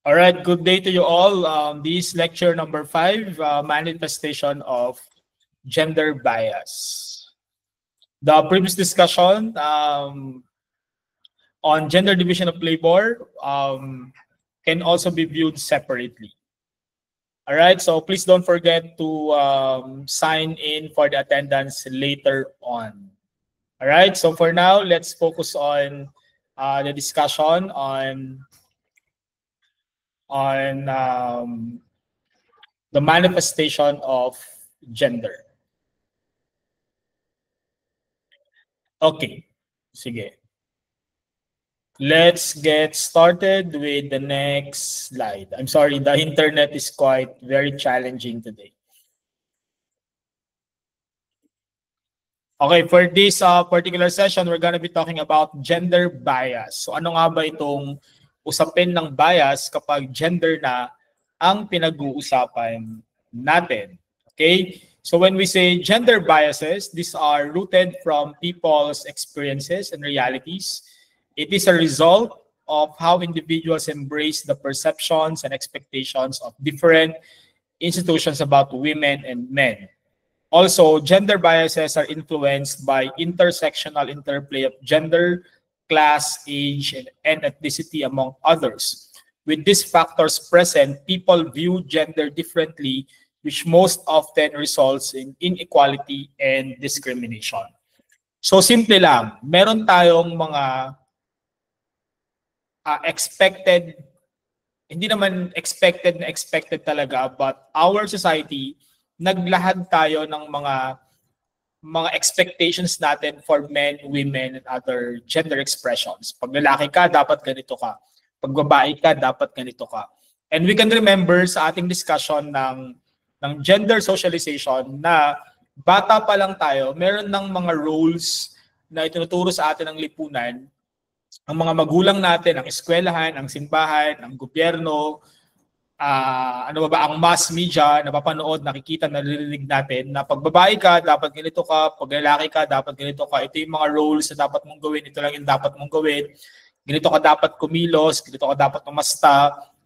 All right, good day to you all. This is lecture number 5, manifestation of gender bias. The previous discussion on gender division of labor can also be viewed separately. All right, so please don't forget to sign in for the attendance later on. All right, so for now, let's focus on the discussion on the manifestation of gender. Okay, sige. Let's get started with the next slide. I'm sorry, the internet is quite very challenging today. Okay, for this particular session, we're going to be talking about gender bias. So ano nga ba itong usapin ng bias kapag gender na ang pinag-uusapan natin? Okay? So when we say gender biases, these are rooted from people's experiences and realities. It is a result of how individuals embrace the perceptions and expectations of different institutions about women and men. Also, gender biases are influenced by intersectional interplay of gender, class, age, and ethnicity, among others. With these factors present, people view gender differently, which most often results in inequality and discrimination. So simple lang, meron tayong mga expected, hindi naman expected na expected talaga, but our society, naglahad tayo ng mga expectations natin for men, women, and other gender expressions. Pag lalaki ka, dapat ganito ka. Pag babae ka, dapat ganito ka. And we can remember sa ating discussion ng gender socialization na bata pa lang tayo, meron ng mga roles na itinuturo sa atin ng lipunan, ang mga magulang natin, ang eskwelahan, ang simbahan, ang gobyerno, ang mass media, napapanood, nakikita, naririnig natin na pag babae ka, dapat ganito ka, pag lalaki ka, dapat ganito ka. Ito yung mga roles na dapat mong gawin, ito lang yung dapat mong gawin. Ganito ka dapat kumilos, ganito ka dapat umasta,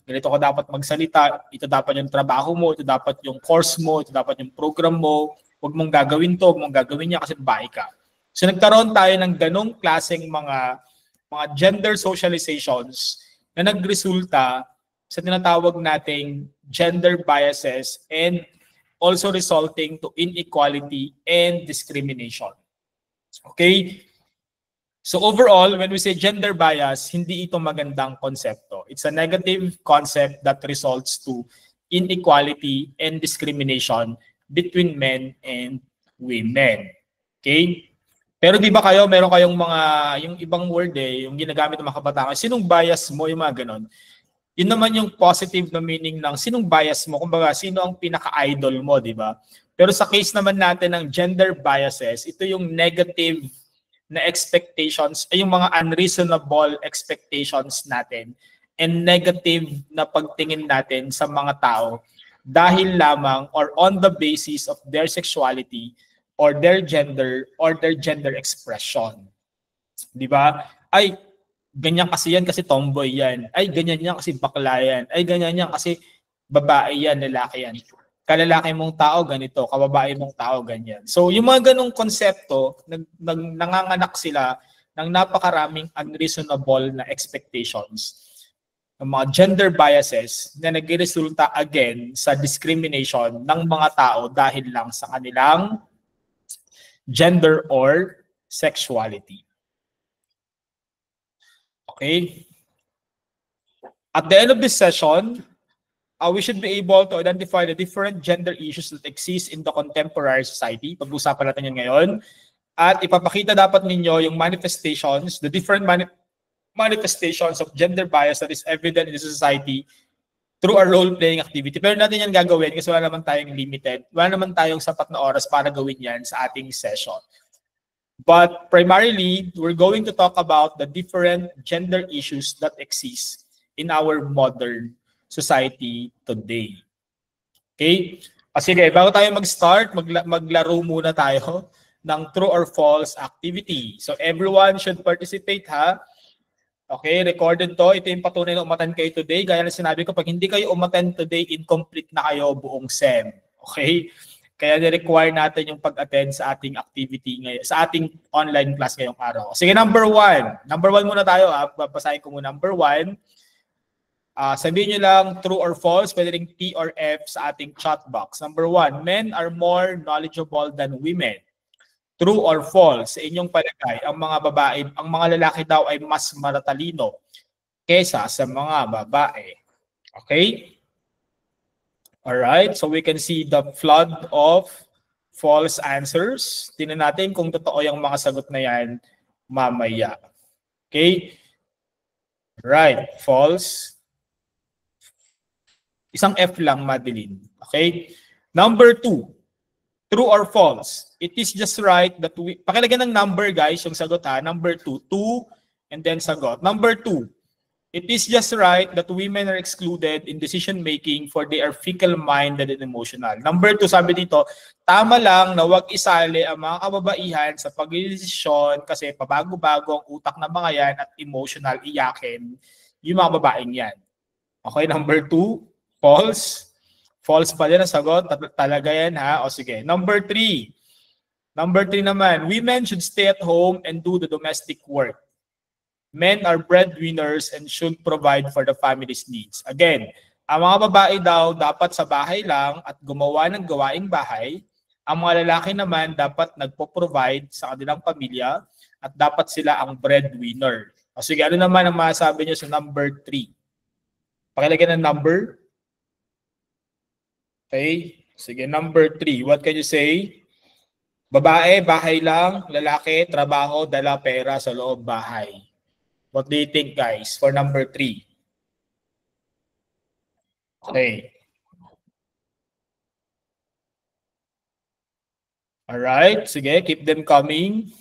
ganito ka dapat magsalita, ito dapat yung trabaho mo, ito dapat yung course mo, ito dapat yung program mo, huwag mong gagawin to, huwag mong gagawin niya kasi babae ka. So nagkaroon tayo ng ganong klaseng mga gender socializations na nagresulta sa tinatawag nating gender biases and also resulting to inequality and discrimination. Okay? So overall, when we say gender bias, hindi ito magandang konsepto. It's a negative concept that results to inequality and discrimination between men and women. Okay? Pero di ba kayo, meron kayong mga, yung ibang word yung ginagamit ng mga kabataan, sinong bias mo, yung mga ganon. Yun naman yung positive na meaning ng sinong bias mo, kumbaga sino ang pinaka-idol mo, di ba? Pero sa case naman natin ng gender biases, ito yung negative na expectations, ay yung mga unreasonable expectations natin and negative na pagtingin natin sa mga tao dahil lamang or on the basis of their sexuality or their gender expression. Di ba? Ay, ganyan kasi yan kasi tomboy yan. Ay, ganyan yan kasi bakla yan. Ay, ganyan yan kasi babae yan, lalaki yan. Kalalaki mong tao, ganito. Kababae mong tao, ganyan. So, yung mga ganong konsepto, nanganganak sila ng napakaraming unreasonable na expectations ng mga gender biases na nagresulta again sa discrimination ng mga tao dahil lang sa kanilang gender or sexuality. Okay. At the end of this session, we should be able to identify the different gender issues that exist in the contemporary society. Pag-usapan natin yan ngayon. At ipapakita dapat ninyo yung manifestations, the different manifestations of gender bias that is evident in the society through a role-playing activity. Pero natin yan gagawin kasi wala naman tayong limited. Wala naman tayong sapat na oras para gawin yan sa ating session. But primarily, we're going to talk about the different gender issues that exist in our modern society today. Okay? Sige, bago tayo mag-start, maglaro muna tayo ng true or false activity. So everyone should participate, ha? Okay, recorded to. Ito yung patunay na umattend kayo today. Gaya na sinabi ko, pag hindi kayo umattend today, incomplete na kayo buong SEM. Okay? Kaya ni-require natin yung pag-attend sa ating activity ngayon, sa ating online class ngayong araw. Sige, number 1. Number 1 muna tayo. Babasahin ko muna. Number 1. Sabihin nyo lang true or false, pwede ring T or F sa ating chat box. Number 1, men are more knowledgeable than women. True or false sa inyong palagay, ang mga babae, ang mga lalaki daw ay mas matatalino kaysa sa mga babae. Okay? Alright, so we can see the flood of false answers. Tingnan natin kung totoo yung mga sagot na yan mamaya. Okay? Right, false. Isang F lang, Madeline. Okay? Number 2. True or false? It is just right that we... Pakilagyan ng number, guys, yung sagot ha. Number 2. 2 and then sagot. Number 2. It is just right that women are excluded in decision-making for they are fickle-minded and emotional. Number 2, sabi dito, tama lang na wag isali ang mga kababaihan sa pagdesisyon kasi pabago-bago ang utak ng mga yan at emotional iyakin yung mga babaeng yan. Okay, number 2, false. False pa din ang sagot. Talaga yan ha. O sige. Number 3. Number 3 naman. Women should stay at home and do the domestic work. Men are breadwinners and should provide for the family's needs. Again, ang mga babae daw dapat sa bahay lang at gumawa ng gawaing bahay. Ang mga lalaki naman dapat nagpo-provide sa kanilang pamilya at dapat sila ang breadwinner. O sige, ano naman ang masasabi niyo sa number 3? Pakilagyan ng number. Okay, sige, number 3. What can you say? Babae, bahay lang. Lalaki, trabaho, dala pera sa loob bahay. What do you think, guys, for number 3? Okay. Alright, sige, keep them coming.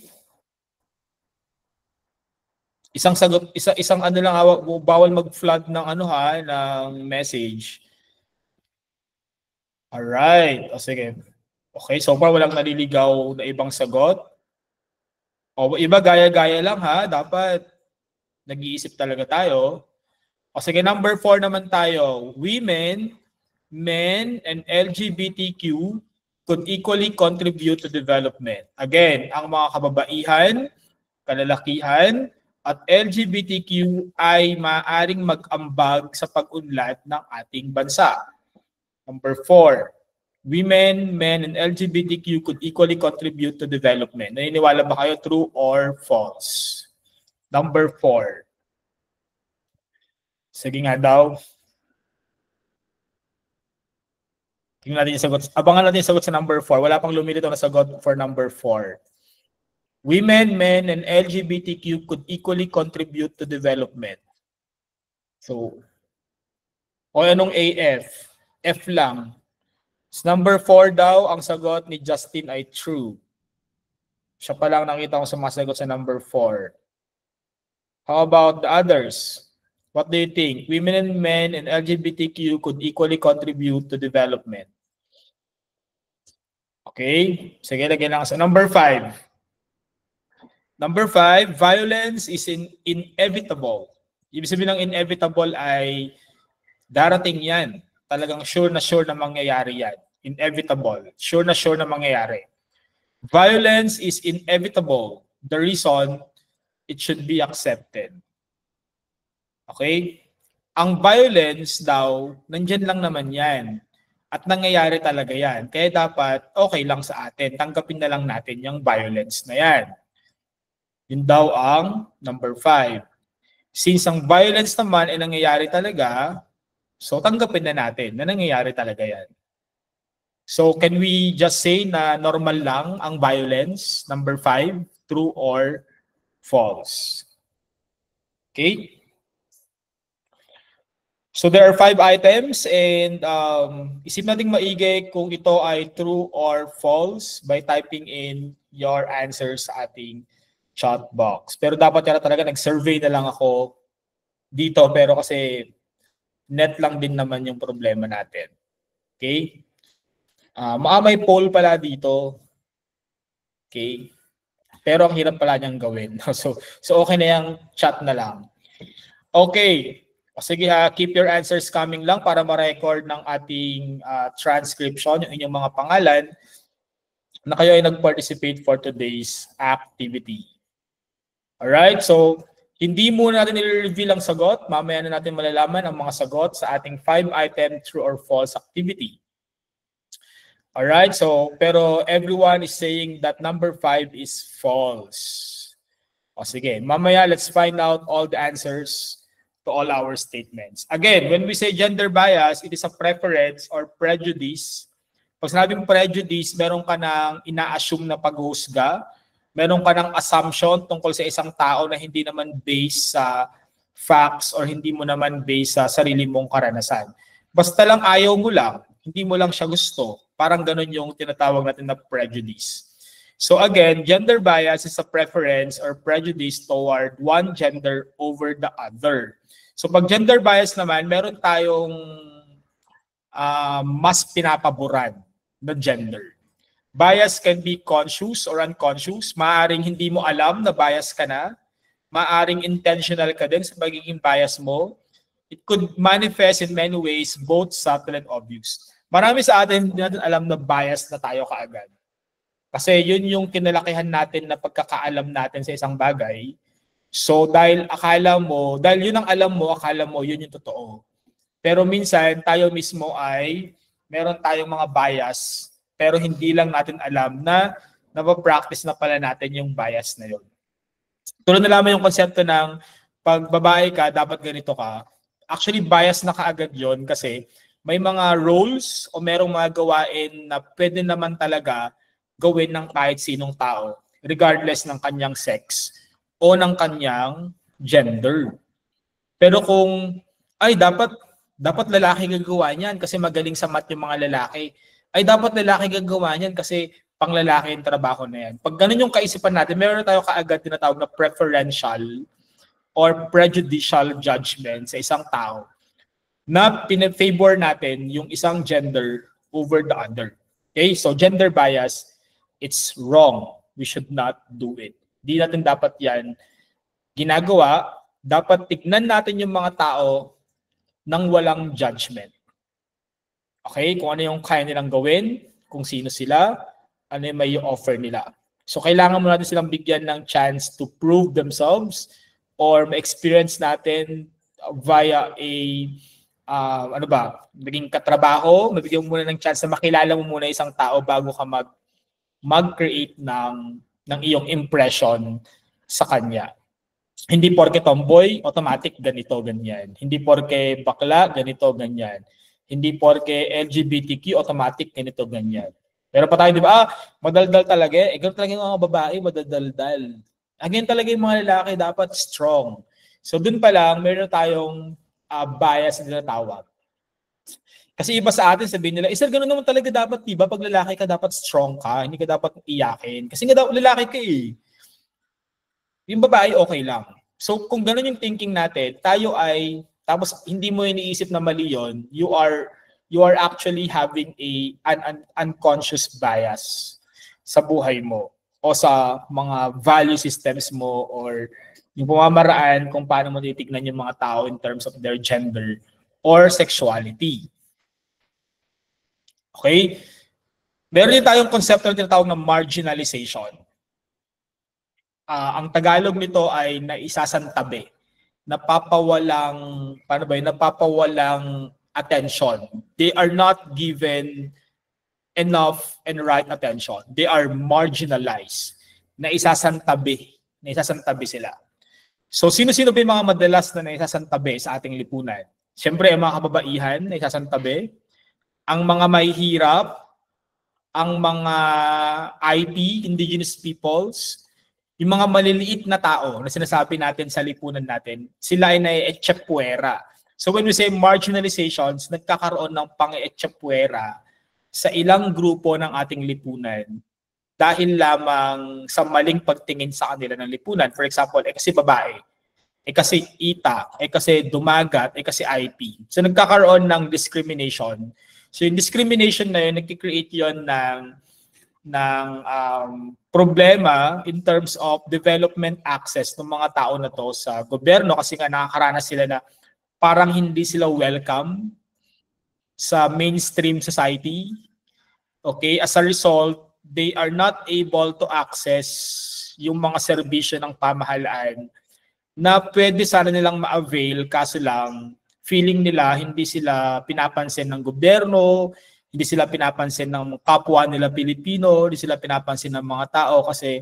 Isang sagot, isang ano lang, bawal mag-flood ng ano ha, ng message. Alright, o sige. Okay, so far walang naliligaw na ibang sagot. O iba gaya-gaya lang ha, dapat nag-iisip talaga tayo. O sige, number 4 naman tayo. Women, men, and LGBTQ could equally contribute to development. Again, ang mga kababaihan, kalalakihan, at LGBTQ ay maaaring mag-ambag sa pag-unlad ng ating bansa. Number 4, women, men, and LGBTQ could equally contribute to development. Naniniwala ba kayo true or false? Number 4. Sige nga daw. Tingnan natin yung sagot. Abangan natin yung sagot sa number 4. Wala pang lumilitaw na sagot for number 4. Women, men, and LGBTQ could equally contribute to development. So, o anong AF? F lang. So, number 4 daw, ang sagot ni Justin ay true. Siya pa lang nakita ko sa mga sagot sa number 4. How about the others? What do you think? Women and men and LGBTQ could equally contribute to development. Okay. Sige, lagyan lang sa number 5. Number 5, violence is inevitable. Ibig sabihin ng inevitable ay darating yan. Talagang sure na mangyayari yan. Inevitable. Sure na mangyayari. Violence is inevitable. The reason, it should be accepted. Okay? Ang violence daw, nandyan lang naman yan. At nangyayari talaga yan. Kaya dapat, okay lang sa atin. Tanggapin na lang natin yung violence na yan. Yun daw ang number 5. Since ang violence naman ay nangyayari talaga, so tanggapin na natin na nangyayari talaga yan. So can we just say na normal lang ang violence? Number 5, true or false? Okay? So there are 5 items and isip nating maigi kung ito ay true or false by typing in your answers sa ating chat box. Pero dapat talaga nag-survey na lang ako dito pero kasi net lang din naman yung problema natin. Okay? May poll pala dito. Okay? Pero ang hirap pala niyang gawin. So okay na yung chat na lang. Okay. O sige ha, keep your answers coming lang para ma-record ng ating transcription yung inyong mga pangalan na kayo ay nag-participate for today's activity. Alright, so hindi muna natin i-reveal ang sagot. Mamaya na natin malalaman ang mga sagot sa ating 5-item true or false activity. Alright, so pero everyone is saying that number 5 is false. O sige, mamaya let's find out all the answers to all our statements. Again, when we say gender bias, it is a preference or prejudice. Pag sinabing prejudice, meron ka ng ina-assume na paghusga, meron ka ng assumption tungkol sa isang tao na hindi naman based sa facts or hindi mo naman based sa sarili mong karanasan. Basta lang ayaw mo lang, hindi mo lang siya gusto. Parang ganun yung tinatawag natin na prejudice. So again, gender bias is a preference or prejudice toward one gender over the other. So pag gender bias naman, meron tayong mas pinapaboran na gender. Bias can be conscious or unconscious. Maaring hindi mo alam na bias ka na. Maaring intentional ka din sa pagiging bias mo. It could manifest in many ways, both subtle and obvious. Marami sa atin hindi natin alam na bias na tayo kaagad. Kasi yun yung kinalakihan natin na pagkakaalam natin sa isang bagay. So dahil yun ang alam mo, akala mo yun yung totoo. Pero minsan tayo mismo ay meron tayong mga bias pero hindi lang natin alam na napapractice na pala natin yung bias na yun. Tulad na lamang yung konsepto ng pag babae ka, dapat ganito ka. Actually, bias na kaagad yun kasi may mga roles o merong mga gawain na pwede naman talaga gawin ng kahit sinong tao regardless ng kanyang sex o ng kanyang gender. Pero kung ay dapat lalaki gagawa niyan kasi magaling sa math yung mga lalaki. Ay dapat lalaki gagawa niyan kasi panglalaki yung trabaho na yan. Pag ganun yung kaisipan natin, meron tayo kaagad tinatawag na preferential or prejudicial judgment sa isang tao na pin-favor natin yung isang gender over the other. Okay? So gender bias, it's wrong. We should not do it. Di natin dapat yan ginagawa. Dapat tignan natin yung mga tao nang walang judgment. Okay? Kung ano yung kaya nilang gawin, kung sino sila, ano yung may offer nila. So kailangan mo natin silang bigyan ng chance to prove themselves or ma-experience natin via naging katrabaho, mabigyan mo muna ng chance na makilala mo muna isang tao bago ka mag-create ng iyong impression sa kanya. Hindi porke tomboy, automatic ganito, ganyan. Hindi porke bakla, ganito, ganyan. Hindi porke LGBTQ, automatic ganito, ganyan. Pero pa tayo, di ba, madaldal talaga. Ganun talaga yung mga babae, madaldal. Again talaga yung mga lalaki, dapat strong. So dun pa lang, meron tayong bias na tinatawag. Kasi iba sa atin, sabihin nila, sir, ganun naman talaga dapat, diba? Pag lalaki ka, dapat strong ka. Hindi ka dapat iyakin. Kasi nga lalaki ka eh. Yung babae, okay lang. So kung ganun yung thinking natin, tapos hindi mo iniisip na mali yun, you are actually having an unconscious bias sa buhay mo o sa mga value systems mo or yung pamamaraan kung paano mo titignan yung mga tao in terms of their gender or sexuality. Okay? Meron din tayong konsepto na tinatawag na marginalization. Ang Tagalog nito ay naisasantabi. Napapawalang attention. They are not given enough and right attention. They are marginalized. Naisasantabi sila. So sino-sino ba yung mga madalas na naisasantabi sa ating lipunan? Siyempre, ang mga kababaihan naisasantabi, ang mga mahihirap, ang mga IT, indigenous peoples, yung mga maliliit na tao na sinasabi natin sa lipunan natin, sila ay nai-etchepuera. So when we say marginalizations, nagkakaroon ng pang-etchepuera sa ilang grupo ng ating lipunan dahil lamang sa maling pagtingin sa kanila ng lipunan. For example, kasi babae, kasi ita, kasi dumagat, kasi IP. So nagkakaroon ng discrimination. So yung discrimination na yun, nag-create yun ng problema in terms of development access ng mga tao na to sa gobyerno kasi nga nakakaranas sila na parang hindi sila welcome sa mainstream society. Okay, as a result, they are not able to access yung mga serbisyo ng pamahalaan na pwede sana nilang ma-avail kaso lang feeling nila hindi sila pinapansin ng gobyerno, hindi sila pinapansin ng kapwa nila Pilipino, hindi sila pinapansin ng mga tao kasi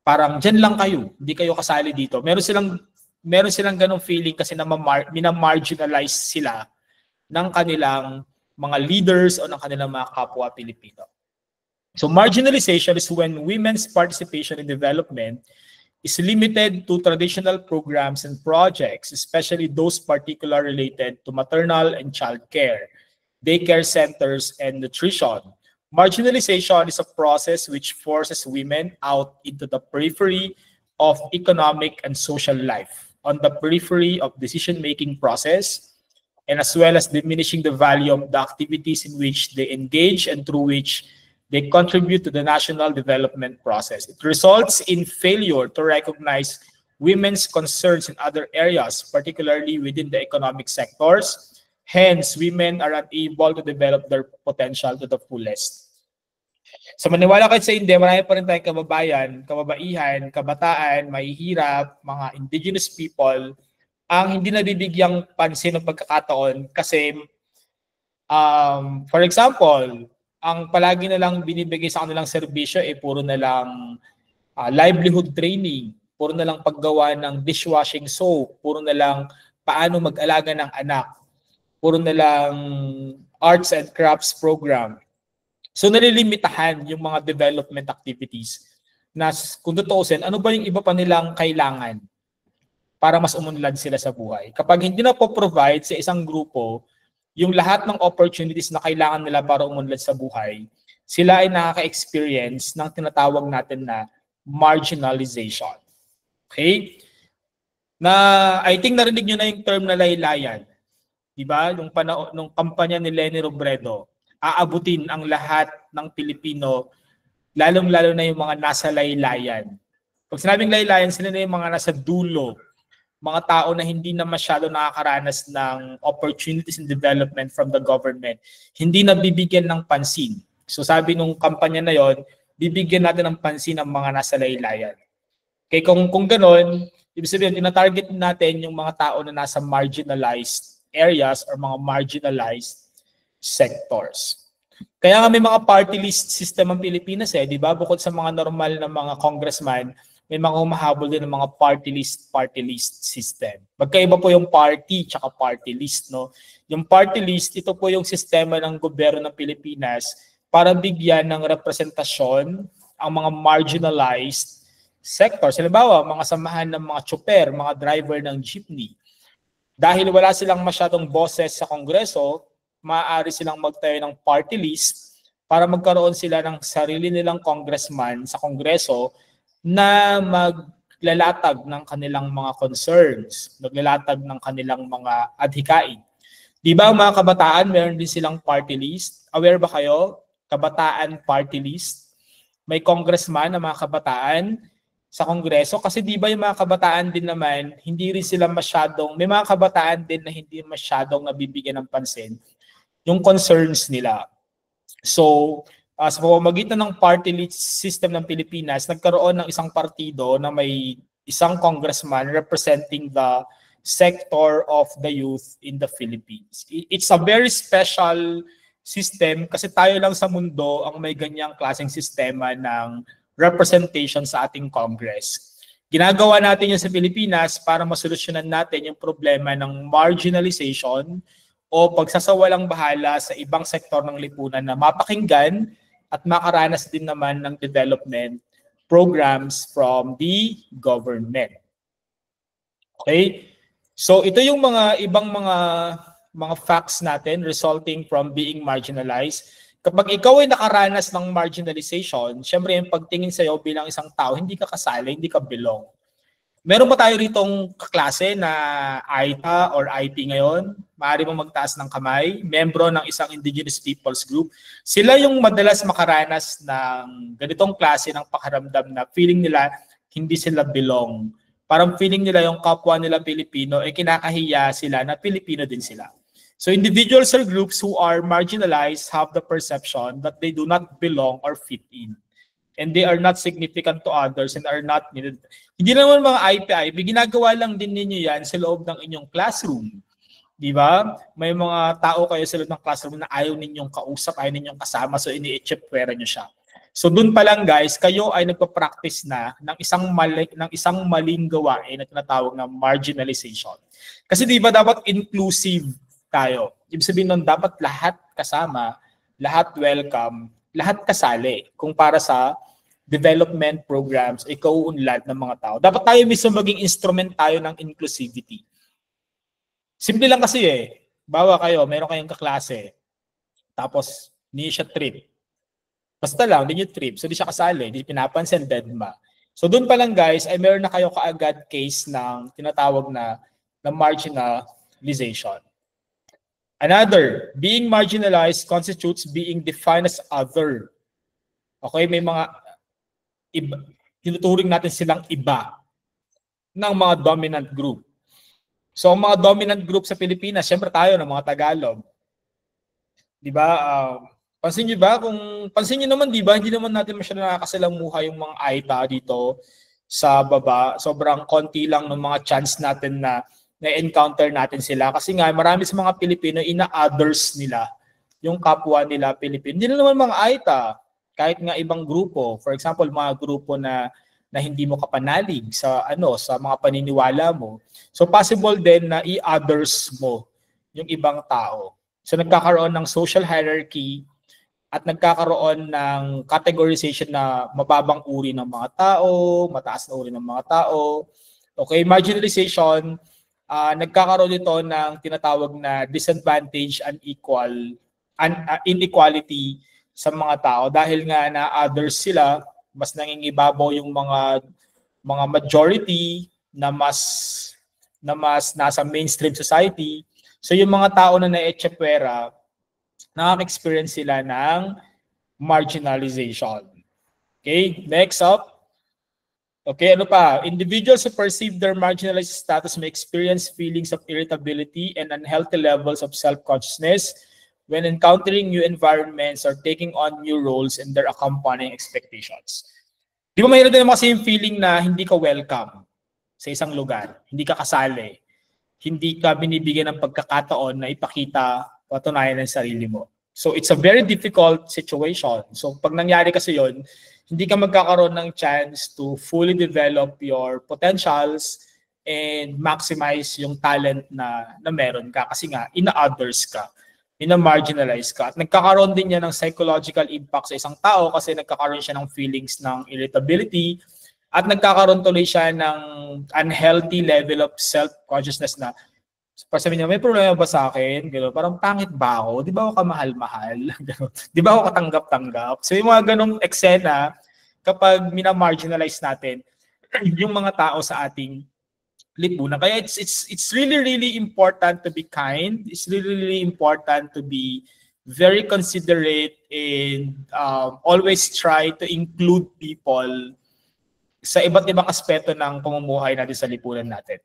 parang dyan lang kayo, hindi kayo kasali dito. Meron silang ganong feeling kasi na minamarginalize sila ng kanilang mga leaders o ng kanilang mga kapwa Pilipino. So marginalization is when women's participation in development is limited to traditional programs and projects, especially those particularly related to maternal and child care, daycare centers, and nutrition. Marginalization is a process which forces women out into the periphery of economic and social life, on the periphery of decision-making process, and as well as diminishing the value of the activities in which they engage and through which they contribute to the national development process. It results in failure to recognize women's concerns in other areas, particularly within the economic sectors. Hence, women are unable to develop their potential to the fullest. So maniwala kayo sa hindi, marami pa rin tayong kababayan, kababaihan, kabataan, mahihirap, mga indigenous people, ang hindi nabibigyang pansin ng pagkakataon kasi, for example, ang palagi na lang binibigay sa kanilang serbisyo puro na lang livelihood training, puro na lang paggawa ng dishwashing soap, puro na lang paano mag-alaga ng anak, puro na lang arts and crafts program. So nalilimitahan yung mga development activities na kung tutuusin, ano ba yung iba pa nilang kailangan para mas umunlad sila sa buhay. Kapag hindi na po-provide sa isang grupo yung lahat ng opportunities na kailangan nila para umunlad sa buhay, sila ay nakaka-experience ng tinatawag natin na marginalization. Okay? I think narinig nyo na yung term na laylayan. Diba? Yung panahon, nung kampanya ni Leni Robredo, aabutin ang lahat ng Pilipino, lalong-lalo na yung mga nasa laylayan. Pag sinabing laylayan, sila na yung mga nasa dulo, mga tao na hindi na masyado nakakaranas ng opportunities and development from the government, hindi na bibigyan ng pansin. So sabi nung kampanya na yon, bibigyan natin ng pansin ang mga nasa laylayan. Okay, kung gano'n, ibig sabihin, tinatarget natin yung mga tao na nasa marginalized areas or mga marginalized sectors. Kaya nga may mga party list system ang Pilipinas di ba? Bukod sa mga normal na mga congressman, may mga humahabol din ng mga party list system. Magkaiba po yung party tsaka party list, no? Yung party list, ito po yung sistema ng gobyerno ng Pilipinas para bigyan ng representasyon ang mga marginalized sectors. Halimbawa, mga samahan ng mga tsuper, mga driver ng jeepney. Dahil wala silang masyadong boses sa Kongreso, maaari silang magtayo ng party list para magkaroon sila ng sarili nilang congressman sa Kongreso na maglalatag ng kanilang mga concerns, maglalatag ng kanilang mga adhikain. Di ba mga kabataan, meron din silang party list? Aware ba kayo? Kabataan party list. May congressman na mga kabataan sa Kongreso kasi di ba yung mga kabataan din naman, hindi rin sila masyadong, may mga kabataan din na hindi masyadong nabibigyan ng pansin yung concerns nila. So, sa pamamagitan ng party list system ng Pilipinas, nagkaroon ng isang partido na may isang congressman representing the sector of the youth in the Philippines. It's a very special system kasi tayo lang sa mundo ang may ganyang klaseng sistema ng representation sa ating Congress. Ginagawa natin yun sa Pilipinas para masolusyonan natin yung problema ng marginalization o pagsasawalang bahala sa ibang sektor ng lipunan na mapakinggan at makaranas din naman ng development programs from the government. Okay? So ito yung mga ibang mga facts natin resulting from being marginalized. Kapag ikaw ay nakaranas ng marginalization, syempre yung pagtingin sa'yo bilang isang tao, hindi ka kasali, hindi ka belong. Meron ba tayo ritong kaklase na AITA or IP ngayon? Maaari mo magtaas ng kamay, membro ng isang indigenous peoples group. Sila yung madalas makaranas ng ganitong klase ng pakiramdam na feeling nila hindi sila belong. Parang feeling nila yung kapwa nila Pilipino ay kinakahiya sila na Pilipino din sila. So individuals or groups who are marginalized have the perception that they do not belong or fit in. And they are not significant to others and are not needed. Hindi naman mga IPIB, ginagawa lang din ninyo yan sa loob ng inyong classroom. Di ba? May mga tao kayo sa loob ng classroom na ayaw ninyong kausap, ayaw ninyong kasama, so ini-echepwera nyo siya. So dun pa lang guys, kayo ay nagpa-practice na ng isang maling gawain na tinatawag na marginalization. Kasi di ba dapat inclusive tayo? Ibig sabihin nun, dapat lahat kasama, lahat welcome, lahat kasali kung para sa development programs, ikaw-unlad ng mga tao. Dapat tayo mismo maging instrument tayo ng inclusivity. Simple lang kasi bawa kayo, meron kayong kaklase, tapos hindi siya trip. Basta lang, hindi nyo trip, so hindi siya kasali, hindi pinapansin, deadma. So doon pa lang guys, ay meron na kayo kaagad case ng tinatawag na marginalization. Another, being marginalized constitutes being defined as other. Okay, may mga iba, tinuturing natin silang iba ng mga dominant group. So, ang mga dominant group sa Pilipinas, syempre tayo ng mga Tagalog. Di ba? Pansin niyo ba? Pansin niyo naman, di ba? Hindi naman natin masyadong nakakasalamuha yung mga AITA dito sa baba. Sobrang konti lang ng mga chance natin na na-encounter natin sila. Kasi nga, marami sa mga Pilipino, ina-others nila yung kapwa nila Pilipino. Hindi na naman mga AITA. Kahit nga ibang grupo, for example, mga grupo na hindi mo kapanalig sa sa mga paniniwala mo. So possible din na i-others mo yung ibang tao. So nagkakaroon ng social hierarchy at nagkakaroon ng categorization na mababang uri ng mga tao, mataas na uri ng mga tao. Okay, marginalization, nagkakaroon dito ng tinatawag na disadvantage and inequality sa mga tao dahil nga na others sila, mas nangingibabaw yung mga majority na mas nasa mainstream society. So yung mga tao na na-echepwera, nakaka-experience sila ng marginalization. Okay, next up. Okay, ano pa? Individuals who perceive their marginalized status may experience feelings of irritability and unhealthy levels of self-consciousness when encountering new environments or taking on new roles and their accompanying expectations. Di ba mayroon din kasi yung feeling na hindi ka welcome sa isang lugar, hindi ka kasali, hindi ka binibigyan ng pagkakataon na ipakita, patunayan ng sarili mo. So it's a very difficult situation. So pag nangyari kasi yon, hindi ka magkakaroon ng chance to fully develop your potentials and maximize yung talent na meron ka kasi nga ina-others ka. Ina-marginalize ka. At nagkakaroon din yan ng psychological impact sa isang tao kasi nagkakaroon siya ng feelings ng irritability at nagkakaroon tuloy siya ng unhealthy level of self-consciousness na sabi niya, may problema ba sa akin? Gano'n, parang pangit ba ako? Di ba ako kamahal-mahal? Di ba ako katanggap-tanggap? So yung mga ganong eksena, kapag mina-marginalize natin yung mga tao sa ating lipunan. Kaya it's really important to be kind. It's really important to be very considerate and always try to include people sa iba't ibang aspeto ng pamumuhay natin sa lipunan natin.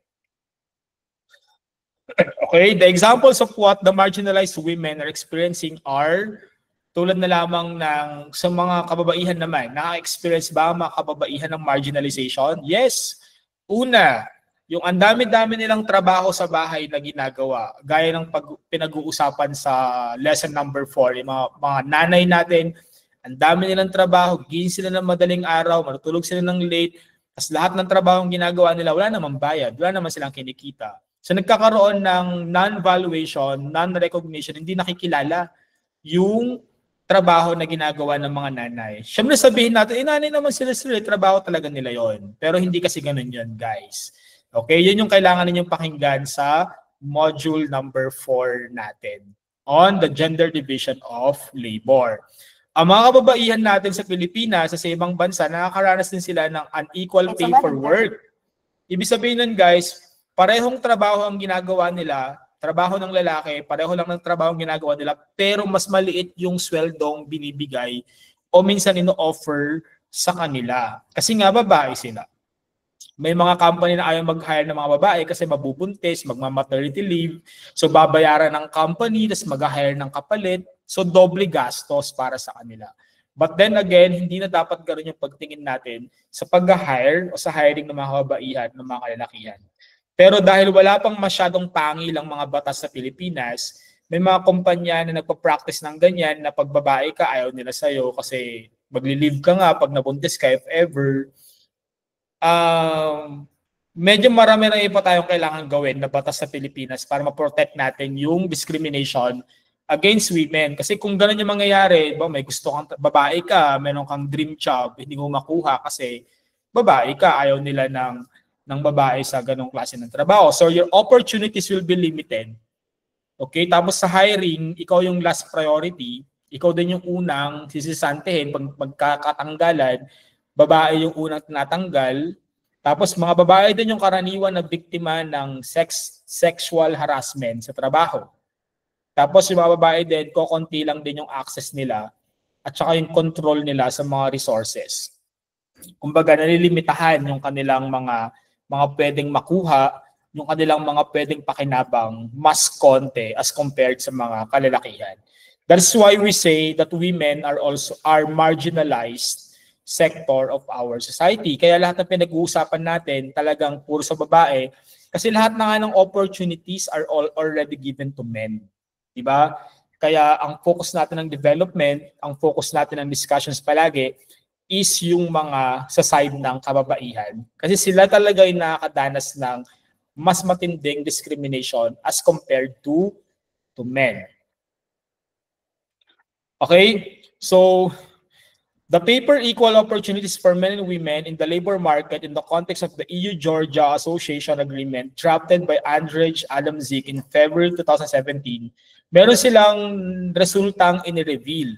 Okay, the examples of what the marginalized women are experiencing are tulad na lamang ng sa mga kababaihan naman. Naka-experience ba mga kababaihan ng marginalization? Yes. Una, yung ang dami-dami nilang trabaho sa bahay na ginagawa, gaya ng pinag-uusapan sa lesson number 4, yung mga nanay natin, ang dami nilang trabaho, gising sila ng madaling araw, matutulog sila ng late, tapos lahat ng trabaho ang ginagawa nila, wala namang bayad, wala naman silang kinikita. So nagkakaroon ng non-valuation, non-recognition, hindi nakikilala yung trabaho na ginagawa ng mga nanay. Siyempre sabihin natin, nanay naman sila, trabaho talaga nila yon. Pero hindi kasi ganun yun, guys. Okay, yun yung kailangan ninyong pakinggan sa module number 4 natin on the gender division of labor. Ang mga kababaihan natin sa Pilipinas, sa ibang bansa, nakakaranas din sila ng unequal pay for work. Ibig sabihin nun guys, parehong trabaho ang ginagawa nila, trabaho ng lalaki, pareho lang ng trabaho ang ginagawa nila, pero mas maliit yung sweldong binibigay o minsan ino-offer sa kanila. Kasi nga babae sila. May mga company na ayaw mag-hire ng mga babae kasi mabubuntis, magma-maternity leave. So babayaran ng company, tapos mag-hire ng kapalit. So doble gastos para sa kanila. But then again, hindi na dapat ganoon yung pagtingin natin sa pag-hire o sa hiring ng mga kababaihan, ng mga kalalakihan. Pero dahil wala pang masyadong pangil ang mga batas sa Pilipinas, may mga kumpanya na nagpa-practice ng ganyan na pag babae ka, ayaw nila sa'yo kasi magli-leave ka nga pag nabuntis ka if ever. Medyo marami na ipa tayong kailangan gawin na batas sa Pilipinas para ma-protect natin yung discrimination against women. Kasi kung gano'n yung mangyayari, may gusto kang babae ka, meron kang dream job, hindi mo makuha kasi babae ka, ayaw nila ng babae sa ganong klase ng trabaho. So your opportunities will be limited. Okay, tapos sa hiring, ikaw yung last priority, ikaw din yung unang sisisantehin pag magkakatanggalan, babae yung unang tinatanggal, tapos mga babae din yung karaniwan na biktima ng sexual harassment sa trabaho. Tapos yung mga babae din, kokonti lang din yung access nila at saka yung control nila sa mga resources. Kumbaga, nalilimitahan yung kanilang mga pwedeng makuha, yung kanilang mga pwedeng pakinabang mas konti as compared sa mga kalalakihan. That's why we say that women are marginalized sector of our society. Kaya lahat ng pinag-uusapan natin talagang puro sa babae kasi lahat na nga ng opportunities are already given to men. Diba? Kaya ang focus natin ng development, ang focus natin ng discussions palagi is yung mga sa side ng kababaihan. Kasi sila talaga yung nakakadanas ng mas matinding discrimination as compared to men. Okay? So, the paper Equal Opportunities for Men and Women in the Labor Market in the context of the EU-Georgia Association Agreement drafted by Andrej Adamczyk in February 2017, meron silang resultang in-reveal.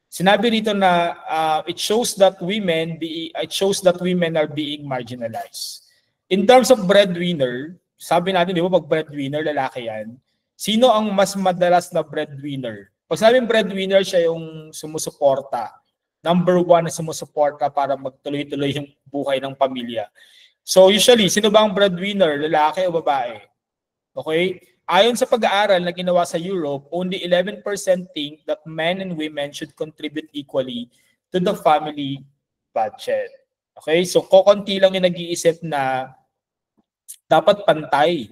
Sinabi rito na it shows that women are being marginalized. In terms of breadwinner, sabi natin, di ba, pag breadwinner, lalaki yan. Sino ang mas madalas na breadwinner? Pag sabing breadwinner, siya yung sumusuporta. Number one na sumusuporta para magtuloy-tuloy yung buhay ng pamilya. So usually, sino ba ang breadwinner? Lalaki o babae? Okay? Ayon sa pag-aaral na ginawa sa Europe, only 11% think that men and women should contribute equally to the family budget. Okay? So kokonti lang yung nag-iisip na dapat pantay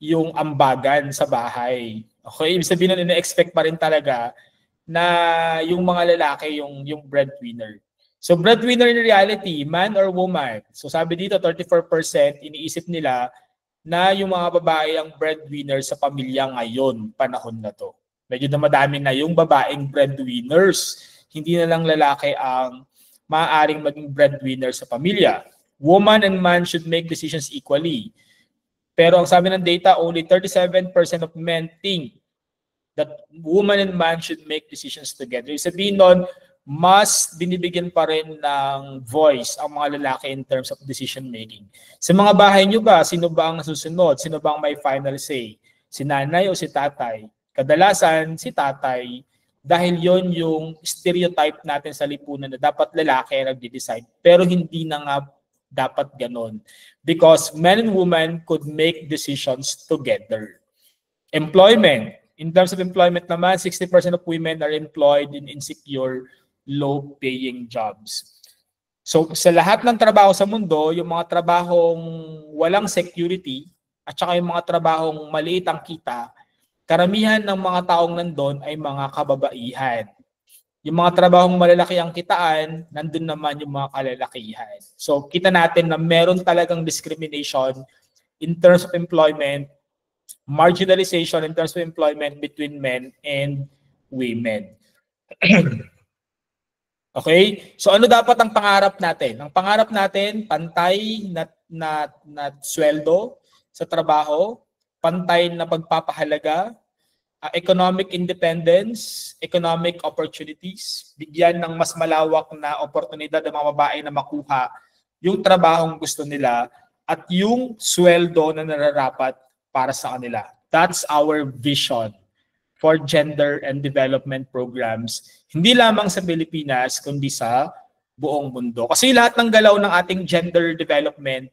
yung ambagan sa bahay. Okay? Ibig sabihin na ina-expect pa rin talaga na yung mga lalaki yung breadwinner. So breadwinner in reality, man or woman. So sabi dito 34% iniisip nila na yung mga babae ang breadwinner sa pamilya ngayon, panahon na to. Medyo na madami na yung babaeng breadwinners. Hindi na lang lalaki ang maaaring maging breadwinner sa pamilya. Woman and man should make decisions equally. Pero ang sabi ng data, only 37% of men think that woman and man should make decisions together. Sabihin nun, mas binibigyan pa rin ng voice ang mga lalaki in terms of decision making. Sa mga bahay nyo ba, sino ba ang nasusunod? Sino ba ang may final say? Si nanay o si tatay? Kadalasan, si tatay. Dahil yon yung stereotype natin sa lipunan na dapat lalaki ang nagde-decide. Pero hindi na nga dapat ganon. Because men and women could make decisions together. Employment. In terms of employment naman, 60% of women are employed in insecure, low-paying jobs. So sa lahat ng trabaho sa mundo, yung mga trabahong walang security at saka yung mga trabahong maliit ang kita, karamihan ng mga taong nandun ay mga kababaihan. Yung mga trabahong malalaki ang kitaan, nandun naman yung mga kalalakihan. So kita natin na meron talagang discrimination in terms of employment, marginalization in terms of employment between men and women. Okay? So ano dapat ang pangarap natin? Ang pangarap natin, pantay na sweldo sa trabaho, pantay na pagpapahalaga, economic independence, economic opportunities, bigyan ng mas malawak na oportunidad ng mga babae na makuha yung trabahong gusto nila, at yung sweldo na nararapat para sa kanila. That's our vision for gender and development programs, hindi lamang sa Pilipinas, kundi sa buong mundo. Kasi lahat ng galaw ng ating gender development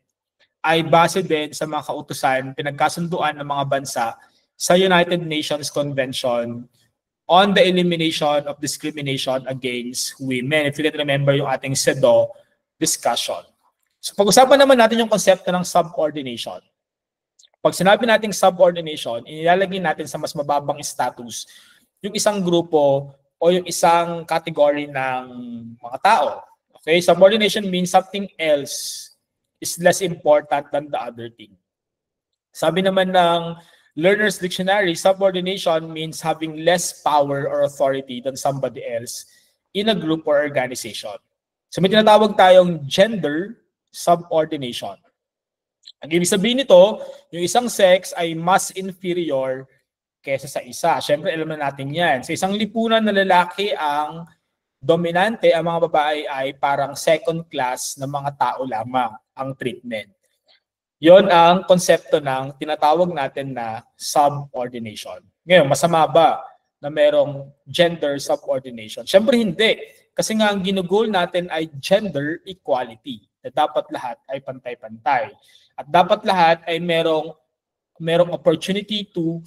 ay base din sa mga kautusan, pinagkasunduan ng mga bansa sa United Nations Convention on the Elimination of Discrimination Against Women. If you can remember yung ating CEDAW discussion. So pag-usapan naman natin yung konsepto ng subordination. Pag sinabi nating subordination, inilalagay natin sa mas mababang status yung isang grupo o yung isang category ng mga tao. Okay? Subordination means something else is less important than the other thing. Sabi naman ng Learner's Dictionary, subordination means having less power or authority than somebody else in a group or organization. So may tinatawag tayong gender subordination. Ang ibig sabihin nito, yung isang sex ay mas inferior kaysa sa isa. Siyempre, alam na natin yan. Sa isang lipunan na lalaki ang dominante, ang mga babae ay parang second class na mga tao lamang ang treatment. Yon ang konsepto ng tinatawag natin na subordination. Ngayon, masama ba na merong gender subordination? Siyempre hindi. Kasi nga ang ginugol natin ay gender equality. Na dapat lahat ay pantay-pantay. At dapat lahat ay merong opportunity to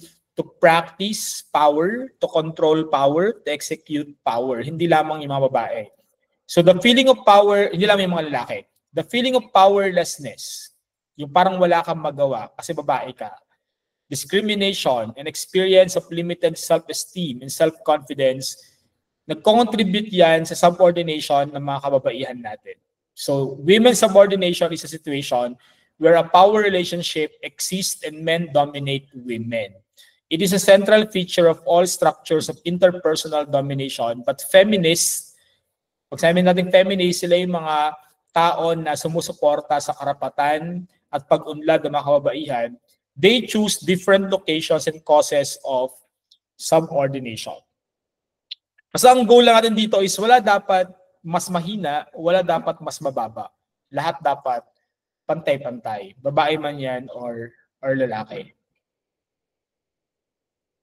practice power, to control power, to execute power. Hindi lamang yung mga babae. So the feeling of power, hindi lamang yung mga lalaki. The feeling of powerlessness, yung parang wala kang magawa kasi babae ka. Discrimination and experience of limited self-esteem and self-confidence, nagko-contribute yan sa subordination ng mga kababaihan natin. So women's subordination is a situation where a power relationship exists and men dominate women. It is a central feature of all structures of interpersonal domination, but feminists, pag sabi natin feminists, sila yung mga tao na sumusuporta sa karapatan at pag-unlad ng mga kababaihan, they choose different locations and causes of subordination. Kasi ang goal lang natin dito is wala dapat mas mahina, wala dapat mas mababa. Lahat dapat pantay-pantay. Babae man yan or lalaki.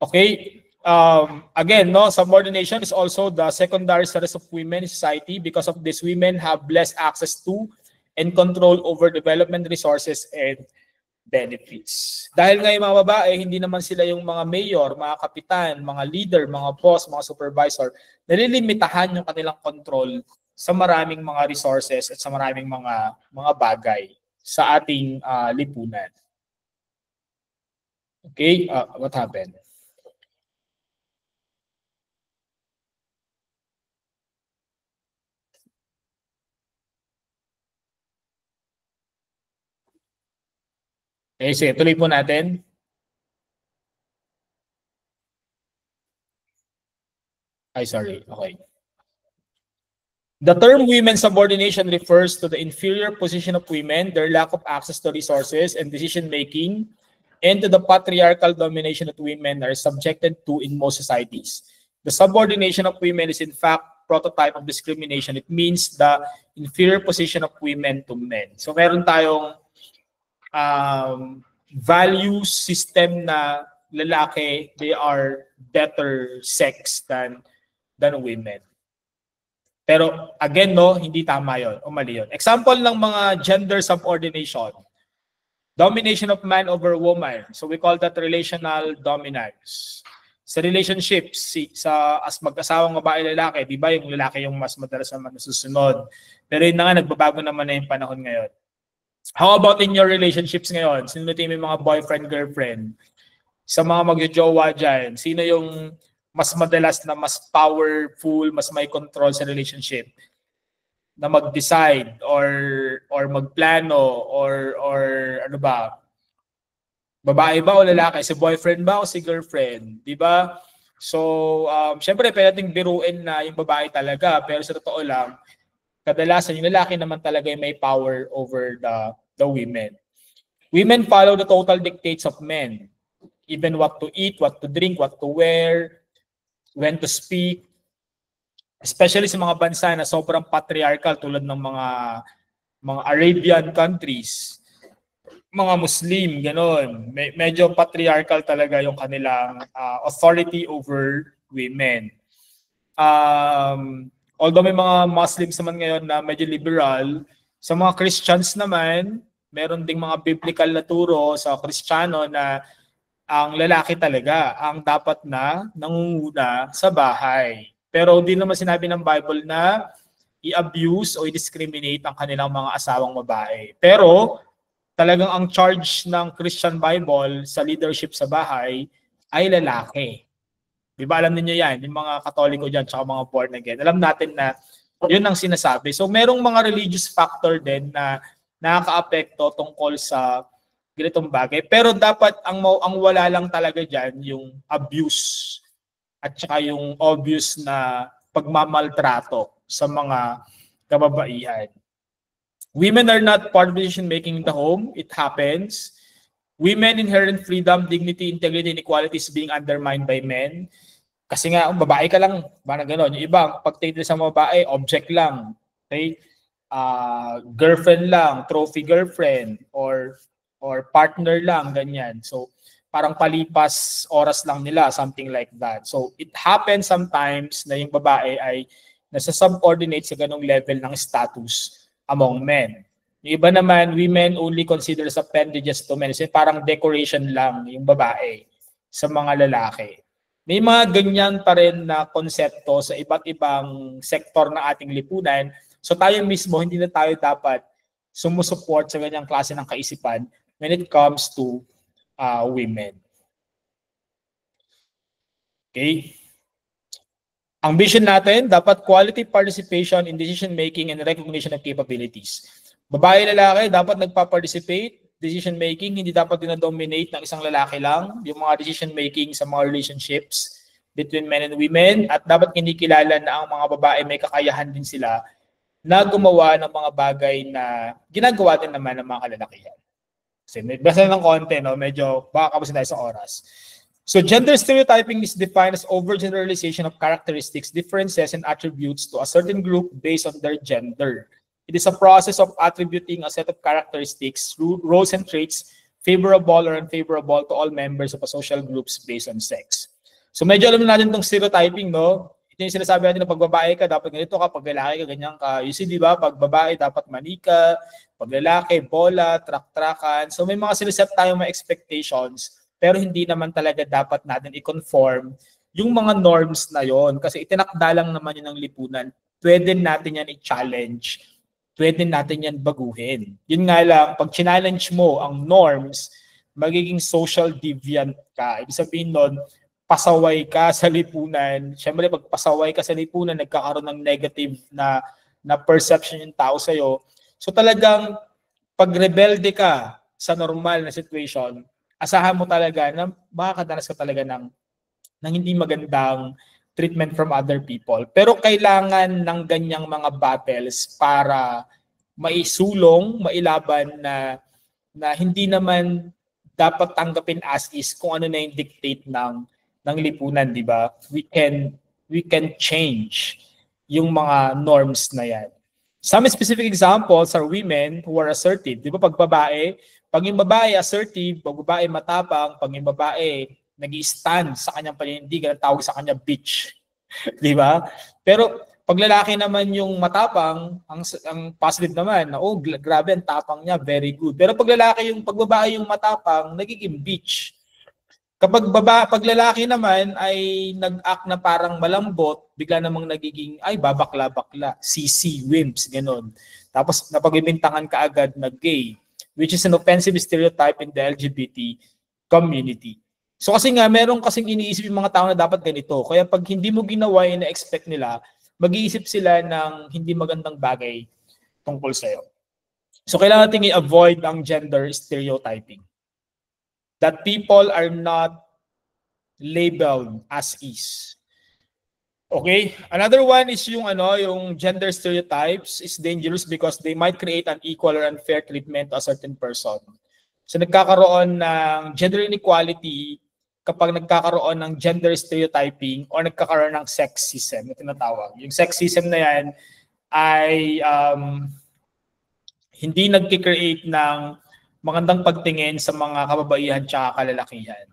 Okay? Again, no, subordination is also the secondary status of women in society. Because of this, women have less access to and control over development resources and benefits. Dahil nga yung mga babae, hindi naman sila yung mga mayor, mga kapitan, mga leader, mga boss, mga supervisor, nalilimitahan yung kanilang control sa maraming mga resources at sa maraming mga bagay sa ating lipunan. Okay, what happened? Okay, sige, tuloy po natin. Ay, sorry. Okay. The term women's subordination refers to the inferior position of women, their lack of access to resources and decision-making, and to the patriarchal domination that women are subjected to in most societies. The subordination of women is in fact prototype of discrimination. It means the inferior position of women to men. So meron tayong value system na lalaki, they are better sex than women. Pero again, no, hindi tama yun o mali yun. Example ng mga gender subordination. Domination of man over woman. So we call that relational dominance. Sa relationships, as mag-asawang babae-lalaki, di ba yung lalaki yung mas madalas naman nasusunod. Pero yun na nga, nagbabago naman na yung panahon ngayon. How about in your relationships ngayon? Sino yung may mga boyfriend, girlfriend? Sa mga magjojowa dyan, sino yung mas madalas na mas powerful, mas may control sa relationship? Na mag-decide or magplano or ano ba? Babae ba o lalaki? Si boyfriend ba o si girlfriend? Di ba? So, syempre pwede nating biruin na yung babae talaga, pero sa totoo lang, kadalasan yung lalaki naman talaga yung may power over the women. Women follow the total dictates of men. Even what to eat, what to drink, what to wear, when to speak. Especially sa mga bansa na sobrang patriarchal tulad ng mga Arabian countries. mga Muslim, ganon. Medyo patriarchal talaga yung kanilang authority over women. Although may mga Muslims naman ngayon na medyo liberal, sa mga Christians naman, meron ding mga biblical na turo sa Kristiyano na ang lalaki talaga ang dapat na nangunguna sa bahay. Pero hindi naman sinabi ng Bible na i-abuse o i-discriminate ang kanilang mga asawang babae. Pero talagang ang charge ng Christian Bible sa leadership sa bahay ay lalaki. Di ba alam niyo yan, yung mga Katoliko dyan, tsaka mga born again. Alam natin na yun ang sinasabi. So merong mga religious factor din na nakaka-apekto tungkol sa ganitong bagay. Pero dapat ang wala lang talaga dyan yung abuse at saka yung obvious na pagmamaltrato sa mga kababaihan. Women are not part of decision making in the home. It happens. Women inherent freedom, dignity, integrity, and equality is being undermined by men. Kasi nga, babae ka lang, parang gano'n. Yung ibang, pag-title sa mga babae, object lang. Okay? Girlfriend lang, trophy girlfriend, or partner lang, ganyan. So, parang palipas oras lang nila, something like that. So, it happens sometimes na yung babae ay nasa subordinate sa ganong level ng status among men. Yung iba naman, women only consider as appendages to men. So, parang decoration lang yung babae sa mga lalaki. May mga ganyan pa rin na konsepto sa iba't ibang sektor ng ating lipunan. So tayo mismo, hindi na tayo dapat sumusuport sa ganyang klase ng kaisipan when it comes to women. Okay? Ang vision natin, dapat quality participation in decision-making and recognition of capabilities. Babae, lalaki, dapat nagpa-participate, decision-making, hindi dapat dinadominate ng isang lalaki lang, yung mga decision-making sa mga relationships between men and women, at dapat hindi kilala na ang mga babae may kakayahan din sila na gumawa ng mga bagay na ginagawa din naman ng mga kalalakihan. Kasi may basa ng konti, no? Medyo baka kapos tayo sa oras. So gender stereotyping is defined as overgeneralization of characteristics, differences, and attributes to a certain group based on their gender. It is a process of attributing a set of characteristics, roles, and traits favorable or unfavorable to all members of a social groups based on sex. So medyo alam natin itong stereotyping, no? Ito yung sinasabi natin na pag babae ka, dapat ganito ka, pag lalaki ka, ganyan ka. You see, di ba? Pag babae, dapat manika, pag lalaki, bola, trak-trakan. So may mga siniset tayong mga expectations, pero hindi naman talaga dapat natin i-conform yung mga norms na yon kasi itinakda lang naman yun ng lipunan. Pwede natin yan i-challenge. Pwede natin yan baguhin. Yun nga lang, pag challenge mo ang norms, magiging social deviant ka. Ibig sabihin nun, pasaway ka sa lipunan. Siyempre, pag pasaway ka sa lipunan, nagkakaroon ng negative na perception yung tao sa'yo. So talagang, pag rebelde ka sa normal na situation, asahan mo talaga na makakadanas ka talaga ng hindi magandang treatment from other people. Pero kailangan ng ganyang mga battles para maisulong, mailaban na hindi naman dapat tanggapin as is kung ano na yung dictate ng lipunan, di ba? We can change yung mga norms na yan. Some specific examples are women who are assertive. Di ba pag yung babae assertive, pag babae matapang, pag yung babae nag-i-stand sa kanyang panindigan, tawag sa kanya bitch. Di ba? Pero pag lalaki naman yung matapang, ang positive naman, na oh, grabe ang tapang niya, very good. Pero pag babae yung matapang, nagiging bitch. Pag lalaki naman ay nag-act na parang malambot, bigla namang nagiging, ay, babakla-bakla, sisi, wimps, gano'n. Tapos napagbibintangan ka agad na gay, which is an offensive stereotype in the LGBT community. So kasi nga, meron kasing iniisip yung mga tao na dapat ganito. Kaya pag hindi mo ginawa yung na-expect nila, mag-iisip sila ng hindi magandang bagay tungkol sa'yo. So kailangan natin i-avoid ang gender stereotyping. That people are not labeled as is. Okay? Another one is yung gender stereotypes is dangerous because they might create an equal or unfair treatment to a certain person. So nagkakaroon ng gender inequality kapag nagkakaroon ng gender stereotyping or nagkakaroon ng sexism na tinatawag. Yung sexism na yan ay hindi nagki-create ng magandang pagtingin sa mga kababaihan tsaka kalalakihan.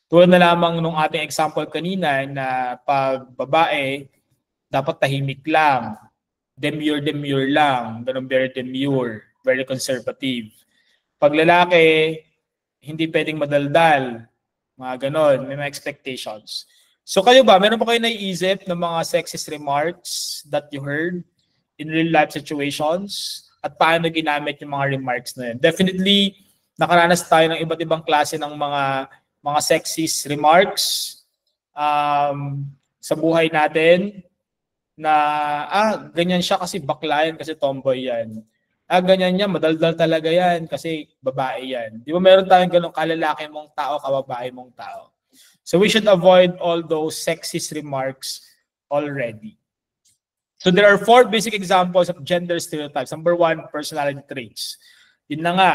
Tulad na lamang nung ating example kanina na pag babae, dapat tahimik lang, demure lang, ganun, very demure, very conservative. Pag lalaki, hindi pwedeng madaldal, mga ganon, may mga expectations. So kayo ba, meron pa kayo naiisip ng mga sexist remarks that you heard in real life situations? At paano ginamit yung mga remarks na yun? Definitely, nakaranas tayo ng iba't ibang klase ng mga sexist remarks sa buhay natin na, ganyan siya kasi bakla yan, kasi tomboy yan. Ganyan niya, madaldal talaga yan kasi babae yan. Di ba meron tayong ganong kalalaki mong tao, kababae mong tao. So we should avoid all those sexist remarks already. So there are 4 basic examples of gender stereotypes. Number 1, personality traits. Yun na nga,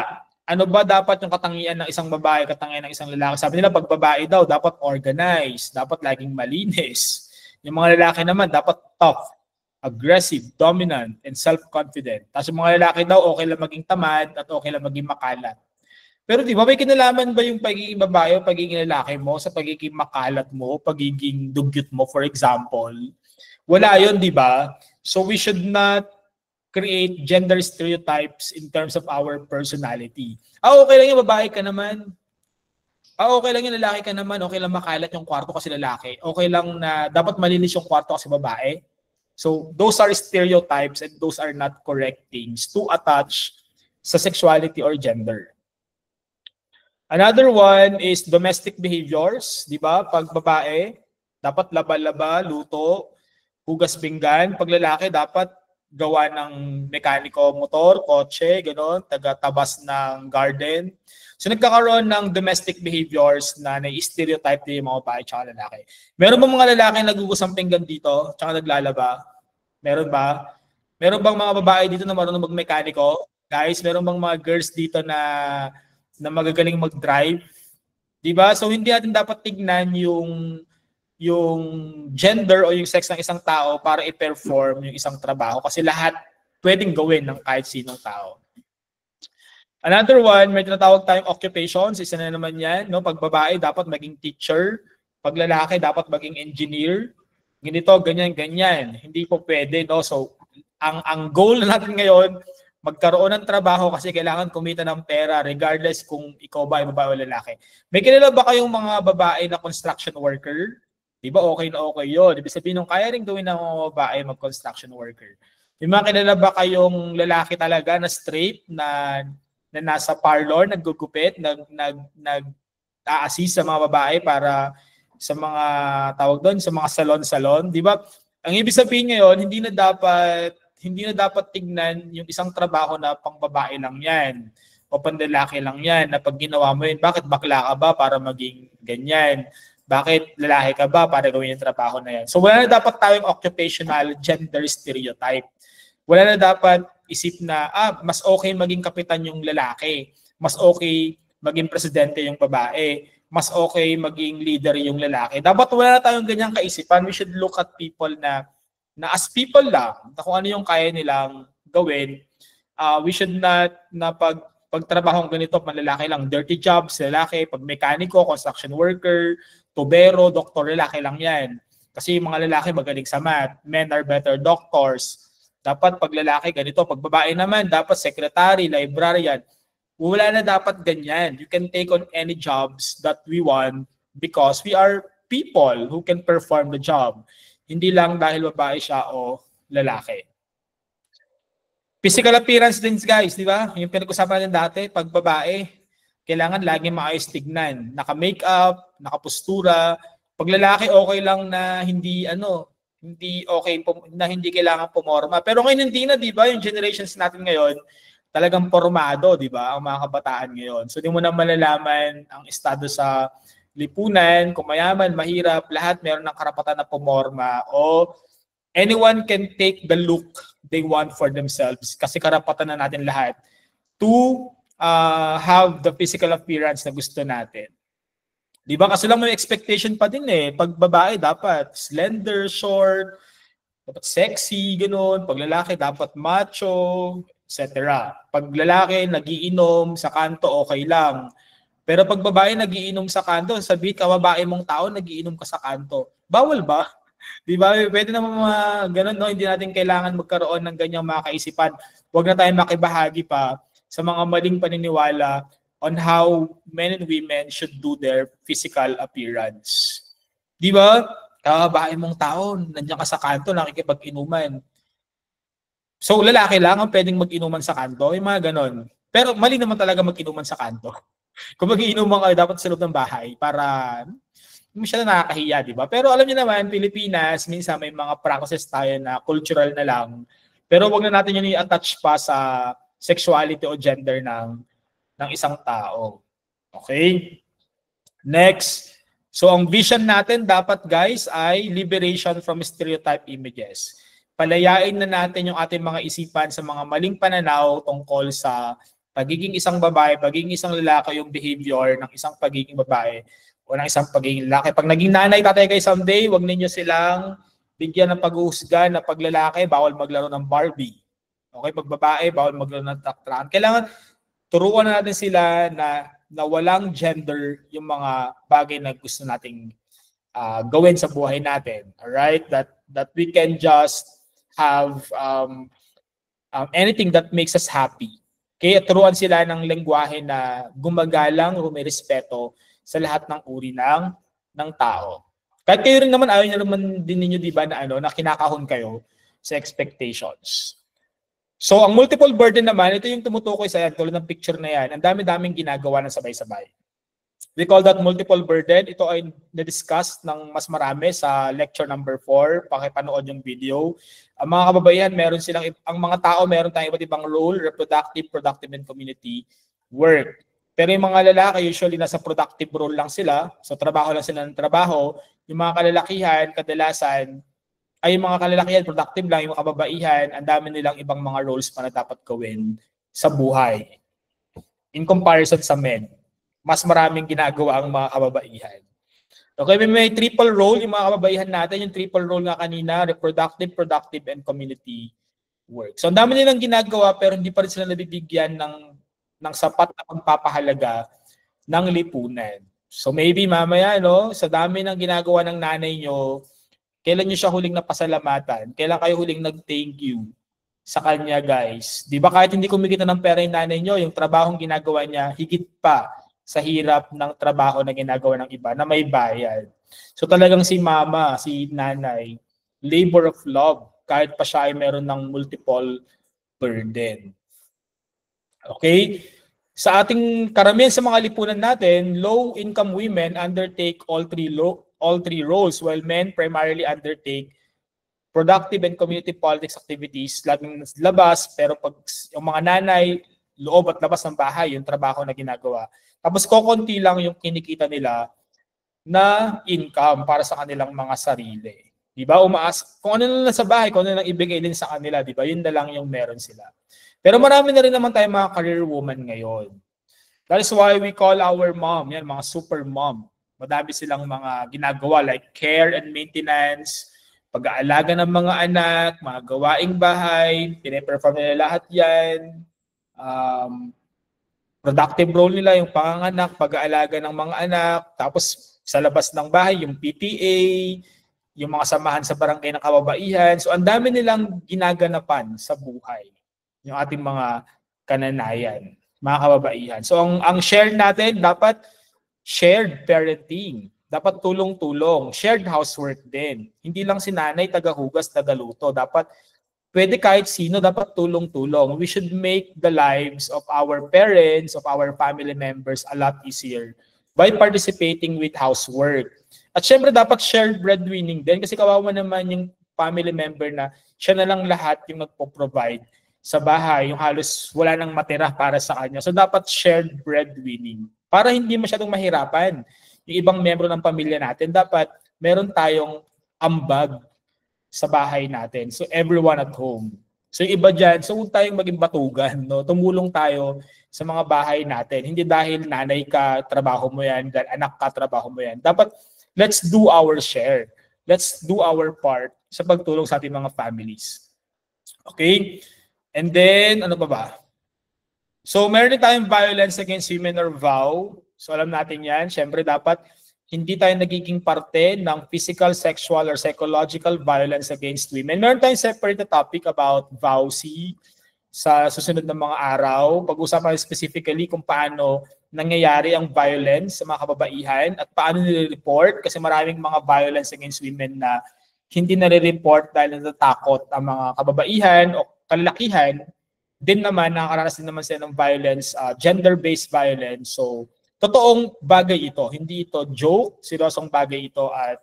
ano ba dapat yung katangian ng isang babae, katangian ng isang lalaki? Sabi nila, pag babae daw, dapat organized, dapat laging malinis. Yung mga lalaki naman, dapat tough, aggressive, dominant, and self-confident. Tapos yung mga lalaki daw, okay lang maging tamad at okay lang maging makalat. Pero di ba, may kinalaman ba yung pagiging babae o pagiging lalaki mo sa pagiging makalat mo, pagiging dugyot mo, for example? Wala yun, di ba? So we should not create gender stereotypes in terms of our personality. Okay lang yung babae ka naman. Okay lang yung lalaki ka naman. Okay lang makalat yung kwarto kasi lalaki. Okay lang na dapat malinis yung kwarto kasi babae. So those are stereotypes and those are not correct things to attach sa sexuality or gender. Another one is domestic behaviors, di ba? Pag babae, dapat laba-laba, luto, hugas pinggan. Pag lalaki, dapat gawa ng mekaniko, motor, kotse, gano'n, taga-tabas ng garden. So nagkakaroon ng domestic behaviors na nai-stereotype din yung mga babae at lalaki. Meron ba mga lalaki nagugus ang pinggan dito tsaka naglalaba? Meron ba? Meron bang mga babae dito na marunong magmekaniko? Guys, meron bang mga girls dito na magagaling mag-drive? Diba? So hindi natin dapat tignan yung gender o yung sex ng isang tao para i-perform yung isang trabaho kasi lahat pwedeng gawin ng kahit sinong tao. Another one, may tinatawag tayong occupations, isa na naman yan, no? Pag babae, dapat maging teacher. Pag lalaki, dapat maging engineer. Ganito, ganyan, ganyan. Hindi po pwede, no? So, ang goal natin ngayon, magkaroon ng trabaho kasi kailangan kumita ng pera regardless kung ikaw ba ay babae o lalaki. May kilala ba kayong mga babae na construction worker? Di ba okay na okay yun? Ibig sabihin nung kaya rin gawin ng mga babae mag-construction worker. May mga kilala ba kayong lalaki talaga na straight, na nasa parlor, naggugupit, nag-a-assist sa mga babae para sa mga tawag doon, sa mga salon-salon, di ba? Ang ibig sabihin ngayon, hindi na dapat tignan yung isang trabaho na pang babae lang yan o panlalaki lang yan, na pag ginawa mo yun, bakit bakla ka ba para maging ganyan? Bakit lalaki ka ba para gawin yung trabaho na yan? So wala na dapat tayong occupational gender stereotype. Wala na dapat isip na, mas okay maging kapitan yung lalaki, mas okay maging presidente yung babae, mas okay maging leader yung lalaki. Dapat wala na tayong ganyang kaisipan. We should look at people na as people lang, na kung ano yung kaya nilang gawin. We should not, na pagtrabahong ganito, panlalaki lang, dirty jobs, lalaki, pag mekaniko, construction worker, tubero, doktor, lalaki lang yan. Kasi yung mga lalaki magaling sa math, men are better doctors. Dapat pag lalaki ganito, pag babae naman, dapat secretary, librarian. Wala na dapat ganyan. You can take on any jobs that we want because we are people who can perform the job. Hindi lang dahil babae siya o lalaki. Physical appearance din, guys, di ba? Yung pinag-usapan natin dati, pag babae, kailangan lagi maayos tignan. Naka-makeup, naka-postura. Pag lalaki, okay lang na hindi okay na hindi kailangan pumorma. Pero ngayon hindi na, 'di ba? Yung generations natin ngayon, talagang pormado, 'di ba? Ang mga kabataan ngayon. So di mo na malalaman ang estado sa lipunan, kung mayaman, mahirap, lahat meron ng karapatan na pumorma o anyone can take the look they want for themselves kasi karapatan na natin lahat to have the physical appearance na gusto natin. Di ba? Kasi lang may expectation pa din eh. Pag babae, dapat slender, short, dapat sexy, gano'n. Pag lalaki, dapat macho, etc. Pag lalaki nagiinom sa kanto, okay lang. Pero pag babae nagiinom sa kanto, sabihin ka babae mong tao, nagiinom ka sa kanto. Bawal ba? Di ba? Pwede naman mga ganun, no? Hindi natin kailangan magkaroon ng ganyang mga kaisipan. Huwag na tayong makibahagi pa sa mga maling paniniwala on how men and women should do their physical appearance. Di ba? Babae mong tao, nandiyan ka sa kanto, nakikipag-inuman. So, lalaki lang ang pwedeng mag-inuman sa kanto, yung mga ganon. Pero mali naman talaga mag-inuman sa kanto. Kung mag-iinuman kayo, dapat sa loob ng bahay para masyadong nakakahiya, di ba? Pero alam niyo naman, Pilipinas, minsan may mga practices tayo na cultural na lang. Pero wag na natin yun i-attach pa sa sexuality o gender ng isang tao. Okay? Next. So, ang vision natin dapat, guys, ay liberation from stereotype images. Palayain na natin yung ating mga isipan sa mga maling pananaw tungkol sa pagiging isang babae, pagiging isang lalaki, yung behavior ng isang pagiging babae o ng isang pagiging lalaki. Pag naging nanay, tatay kayo someday, wag ninyo silang bigyan ng pag-uusga na pag lalaki, bawal maglaro ng Barbie. Okay, pag babae, bawal maglaro ng taktrakan. Kailangan turuan na natin sila na walang gender yung mga bagay na gusto nating gawin sa buhay natin. Alright? That we can just have anything that makes us happy. Kaya turuan sila ng lengguwahe na gumagalang, rumirespeto sa lahat ng uri ng tao. Kahit kayo rin naman, ayaw nyo naman din ninyo, di ba, na kinakahon kayo sa expectations. So, ang multiple burden naman, ito yung tumutukoy sa yan, tulad ng picture na yan. Ang dami-daming ginagawa ng sabay-sabay. We call that multiple burden. Ito ay na-discuss ng mas marami sa lecture number 4. Pakipanood yung video. Ang mga kababaihan, meron silang, ang mga tao, meron tayong iba't ibang role, reproductive, productive, and community work. Pero yung mga lalaki, usually nasa productive role lang sila. So, trabaho lang sila ng trabaho. Yung mga kalalakihan, kadalasan, ay yung mga kalalakihan, productive lang. Yung mga kababaihan, ang dami nilang ibang mga roles pa na dapat gawin sa buhay. In comparison sa men, mas maraming ginagawa ang mga kababaihan. Okay, may triple role yung mga kababaihan natin. Yung triple role nga kanina, reproductive, productive, and community work. So, ang dami nilang ginagawa pero hindi pa rin sila nabibigyan ng sapat na pagpapahalaga ng lipunan. So, maybe mamaya, sa dami ng ginagawa ng nanay nyo, kailan nyo siya huling napasalamatan? Kailan kayo huling nag-thank you sa kanya, guys? Di ba kahit hindi kumikita ng pera yung nanay nyo, yung trabahong ginagawa niya, higit pa sa hirap ng trabaho na ginagawa ng iba na may bayad. So talagang si mama, si nanay, labor of love, kahit pa siya ay meron ng multiple burden. Okay? Sa ating karamihan sa mga lipunan natin, low-income women undertake all three roles, while men primarily undertake productive and community politics activities, laging labas, pero pag yung mga nanay, loob at labas ng bahay, yung trabaho na ginagawa. Tapos kokonti lang yung kinikita nila na income para sa kanilang mga sarili. Diba? Kung ano na sa bahay, kung ano lang ibigay din sa kanila, diba? Yun na lang yung meron sila. Pero marami na rin naman tayong mga career woman ngayon. That is why we call our mom, yan, mga super mom. Madami silang mga ginagawa like care and maintenance, pag-aalaga ng mga anak, mga gawaing bahay, pine-perform nila lahat yan. Productive role nila, yung panganganak, pag-aalaga ng mga anak, tapos sa labas ng bahay, yung PTA, yung mga samahan sa barangay ng kababaihan. So, ang dami nilang ginaganapan sa buhay, yung ating mga kananayan, mga kababaihan. So, ang share natin, dapat shared parenting. Dapat tulong-tulong. Shared housework din. Hindi lang si nanay, tagahugas, tagaluto. Dapat pwede kahit sino, dapat tulong-tulong. We should make the lives of our parents, of our family members a lot easier by participating with housework. At syempre dapat shared breadwinning din kasi kawawa naman yung family member na siya na lang lahat yung nagpo-provide sa bahay, yung halos wala nang matira para sa kanya. So dapat shared breadwinning para hindi masyadong mahirapan yung ibang membro ng pamilya natin. Dapat meron tayong ambag sa bahay natin. So everyone at home. So yung iba dyan, so huwag tayong maging batugan. No? Tumulong tayo sa mga bahay natin. Hindi dahil nanay ka, trabaho mo yan, dahil anak ka, trabaho mo yan. Dapat let's do our share. Let's do our part sa pagtulong sa ating mga families. Okay? And then, ano pa ba? So, meron din tayong violence against women or VAW. So, alam natin yan. Siyempre, dapat hindi tayo nagiging parte ng physical, sexual, or psychological violence against women. Meron tayong separate topic about VAWC sa susunod na mga araw. Pag-usapan specifically kung paano nangyayari ang violence sa mga kababaihan at paano nire-report kasi maraming mga violence against women na hindi nare-report dahil natatakot ang mga kababaihan o kalalakihan. Din naman, nakakaranas din naman sila ng violence, gender-based violence. So, totoong bagay ito. Hindi ito joke, seryosong bagay ito at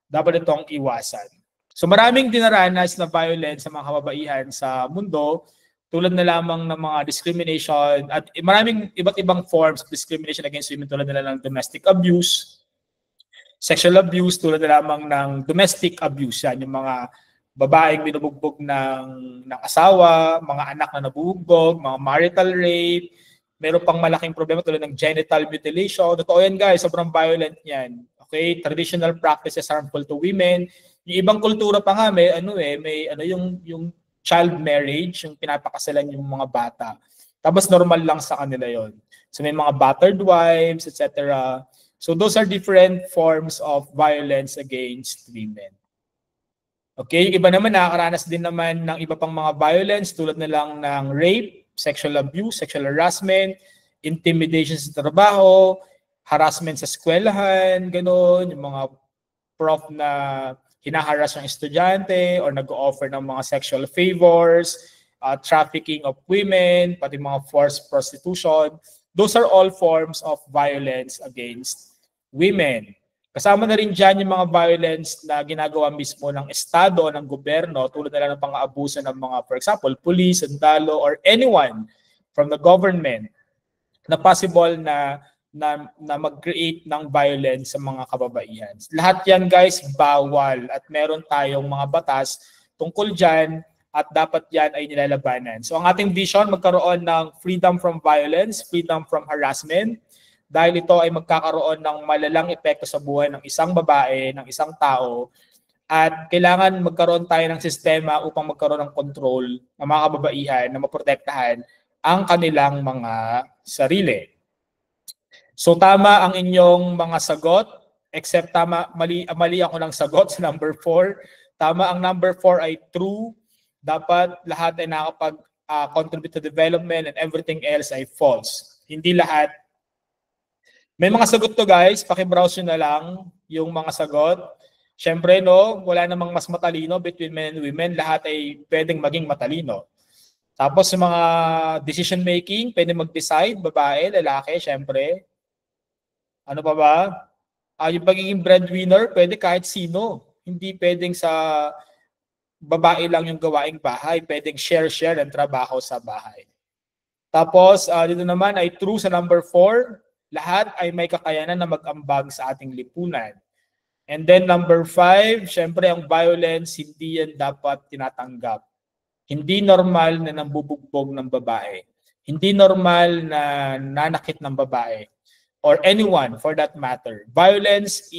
dapat itong iwasan. So, maraming dinaranas na violence sa mga kababaihan sa mundo, tulad na lamang ng mga discrimination at maraming iba't ibang forms of discrimination against women tulad na lang ng domestic abuse, sexual abuse, tulad na lamang ng domestic abuse. Yan, yung mga babaeng binubugbog ng asawa, mga anak na nabubugbog, mga marital rape, meron pang malaking problema tulad ng genital mutilation. Totoo yan guys, sobrang violent yan. Okay, traditional practices harmful to women. Yung ibang kultura pa nga may yung child marriage, yung pinapakasalan yung mga bata. Tapos normal lang sa kanila yon. So may mga battered wives, etc. So those are different forms of violence against women. Okay, yung iba naman nakakaranas din naman ng iba pang mga violence tulad na lang ng rape, sexual abuse, sexual harassment, intimidation sa trabaho, harassment sa eskwelahan, gano'n, yung mga prof na hinaharas ng estudyante or nag-offer ng mga sexual favors, trafficking of women, pati mga forced prostitution. Those are all forms of violence against women. Kasama na rin dyan yung mga violence na ginagawa mismo ng Estado o ng gobyerno tulad na lang ng pang-aabuso ng mga, for example, police, sundalo, or anyone from the government na possible na mag-create ng violence sa mga kababaihan. Lahat yan guys, bawal at meron tayong mga batas tungkol dyan at dapat yan ay nilalabanan. So ang ating vision, magkaroon ng freedom from violence, freedom from harassment, dahil ito ay magkakaroon ng malalang epekto sa buhay ng isang babae, ng isang tao, at kailangan magkaroon tayo ng sistema upang magkaroon ng control ng mga kababaihan na maprotektahan ang kanilang mga sarili. So tama ang inyong mga sagot, except mali ako ng sagot sa number 4. Tama ang number 4 ay true. Dapat lahat ay nakapag-contribute to development and everything else ay false. Hindi lahat. May mga sagot to guys, paki-browse nyo na lang yung mga sagot. Siyempre no, wala namang mas matalino between men and women, lahat ay pwedeng maging matalino. Tapos yung mga decision making, pwede mag-decide, babae, lalaki, siyempre. Ano pa ba? Yung pagiging breadwinner, pwede kahit sino. Hindi pwedeng sa babae lang yung gawaing bahay, pwedeng share ang trabaho sa bahay. Tapos dito naman ay true sa number 4. Lahat ay may kakayanan na mag-ambag sa ating lipunan. And then number 5, syempre ang violence, hindi yan dapat tinatanggap. Hindi normal na nambubugbog ng babae. Hindi normal na nanakit ng babae. Or anyone for that matter. Violence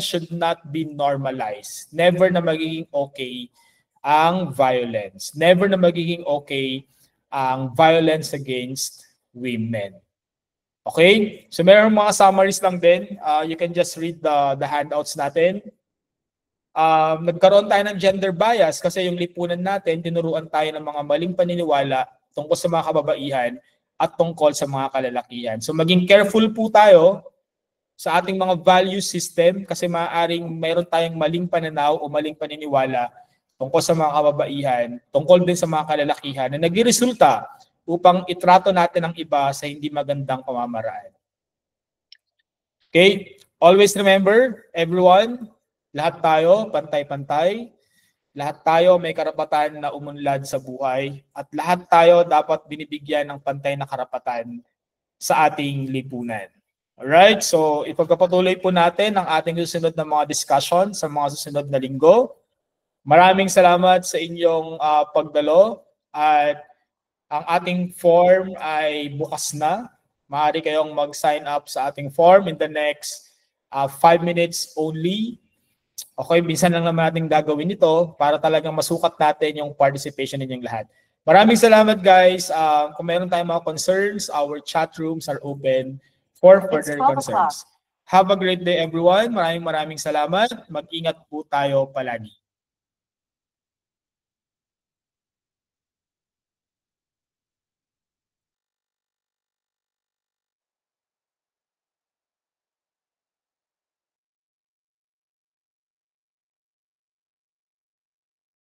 should not be normalized. Never na magiging okay ang violence. Never na magiging okay ang violence against women. Okay? So mayroong mga summaries lang din. You can just read the handouts natin. Nagkaroon tayo ng gender bias kasi yung lipunan natin, tinuruan tayo ng mga maling paniniwala tungkol sa mga kababaihan at tungkol sa mga kalalakihan. So maging careful po tayo sa ating mga value system kasi maaaring mayroon tayong maling pananaw o maling paniniwala tungkol sa mga kababaihan, tungkol din sa mga kalalakihan na nagresulta upang itrato natin ang iba sa hindi magandang pamamaraan. Okay? Always remember, everyone, lahat tayo pantay-pantay. Lahat tayo may karapatan na umunlad sa buhay. At lahat tayo dapat binibigyan ng pantay na karapatan sa ating lipunan. Alright? So, ipagpapatuloy po natin ang ating susunod na mga discussion sa mga susunod na linggo. Maraming salamat sa inyong pagdalo at ang ating form ay bukas na. Maaari kayong mag-sign up sa ating form in the next 5 minutes only. Okay, minsan lang naman natin gagawin ito para talagang masukat natin yung participation ninyong lahat. Maraming salamat guys. Kung meron tayong mga concerns, our chat rooms are open for further concerns. Have a great day everyone. Maraming salamat. Mag-ingat po tayo palagi.